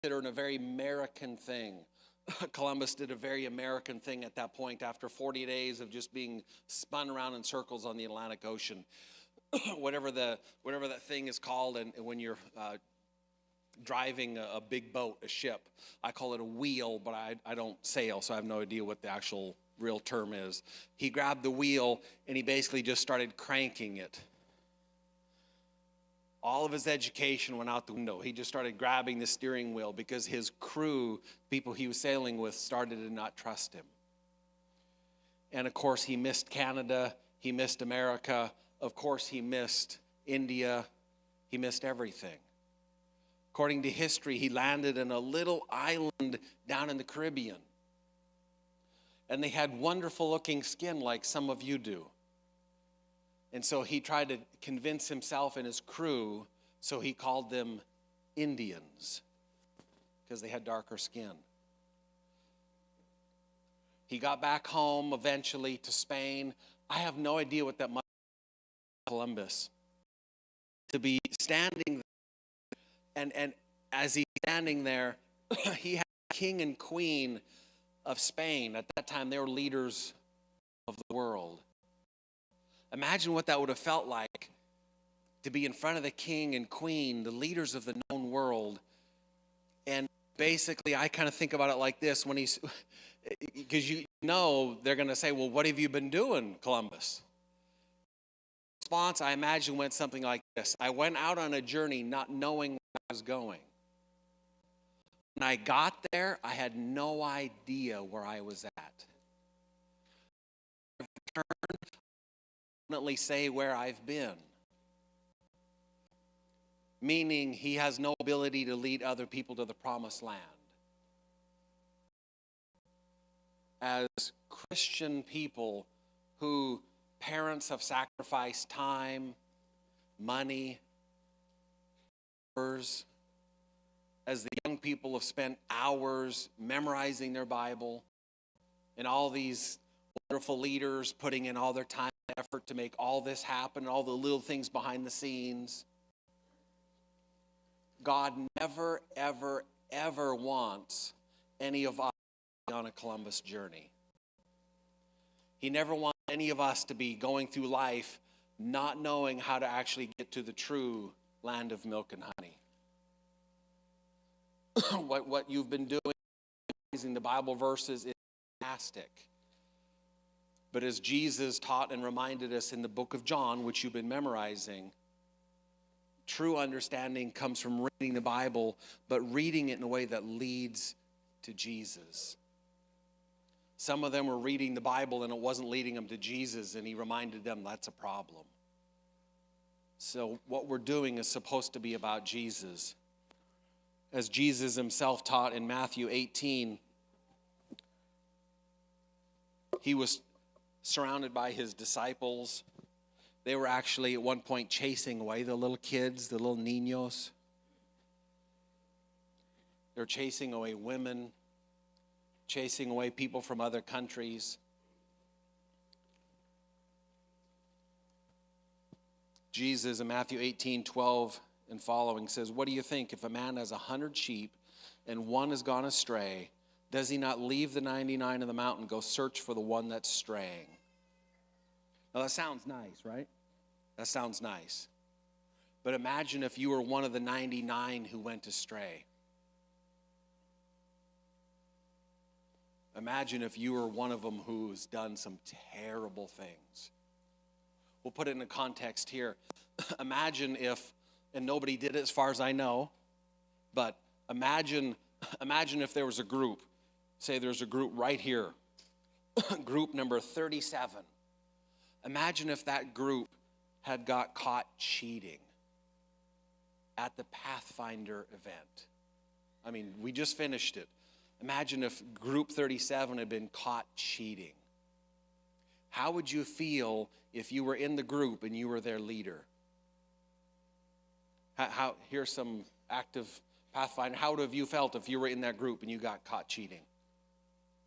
considered a very American thing. Columbus did a very American thing at that point after 40 days of just being spun around in circles on the Atlantic Ocean. whatever that thing is called, and when you're driving a big boat, a ship. I call it a wheel, but I don't sail, so I have no idea what the actual real term is. He grabbed the wheel and he basically just started cranking it. All of his education went out the window. He just started grabbing the steering wheel because his crew, people he was sailing with, started to not trust him. And of course, he missed Canada. He missed America. Of course, he missed India. He missed everything. According to history, he landed in a little island down in the Caribbean. And they had wonderful looking skin like some of you do. And so he tried to convince himself and his crew, so he called them Indians because they had darker skin. He got back home eventually to Spain. I have no idea what that must be, Columbus. To be standing there, and as he's standing there, he had the king and queen of Spain. At that time, they were leaders of the world. Imagine what that would have felt like to be in front of the king and queen, the leaders of the known world. And basically, I kind of think about it like this, when he's, because you know they're going to say, well, what have you been doing, Columbus? Response, I imagine, went something like this. I went out on a journey not knowing where I was going. When I got there, I had no idea where I was at. I've returned, I definitely say where I've been. Meaning he has no ability to lead other people to the promised land. As Christian people who parents have sacrificed time, money, hours, as the young people have spent hours memorizing their Bible, and all these wonderful leaders putting in all their time and effort to make all this happen, all the little things behind the scenes. God never, ever, ever wants any of us to be on a Columbus journey. He never wants any of us to be going through life not knowing how to actually get to the true land of milk and honey. What you've been doing, using the Bible verses, is fantastic. But as Jesus taught and reminded us in the book of John, which you've been memorizing, true understanding comes from reading the Bible, but reading it in a way that leads to Jesus. Some of them were reading the Bible and it wasn't leading them to Jesus, and he reminded them that's a problem. So what we're doing is supposed to be about Jesus. As Jesus himself taught in Matthew 18, he was surrounded by his disciples. They were actually at one point chasing away the little kids, the little niños. They're chasing away women, chasing away people from other countries. Jesus in Matthew 18:12 and following says, what do you think? If a man has 100 sheep and one has gone astray, does he not leave the 99 in the mountain and go search for the one that's straying? Now that sounds nice, right? That sounds nice. But imagine if you were one of the 99 who went astray. Imagine if you were one of them who's done some terrible things. We'll put it in a context here. Imagine if, and nobody did it as far as I know, but imagine if there was a group, say there's a group right here, group number 37. Imagine if that group had got caught cheating at the Pathfinder event. I mean, we just finished it. Imagine if group 37 had been caught cheating. How would you feel if you were in the group and you were their leader? Here's some active Pathfinder. How would have you felt if you were in that group and you got caught cheating?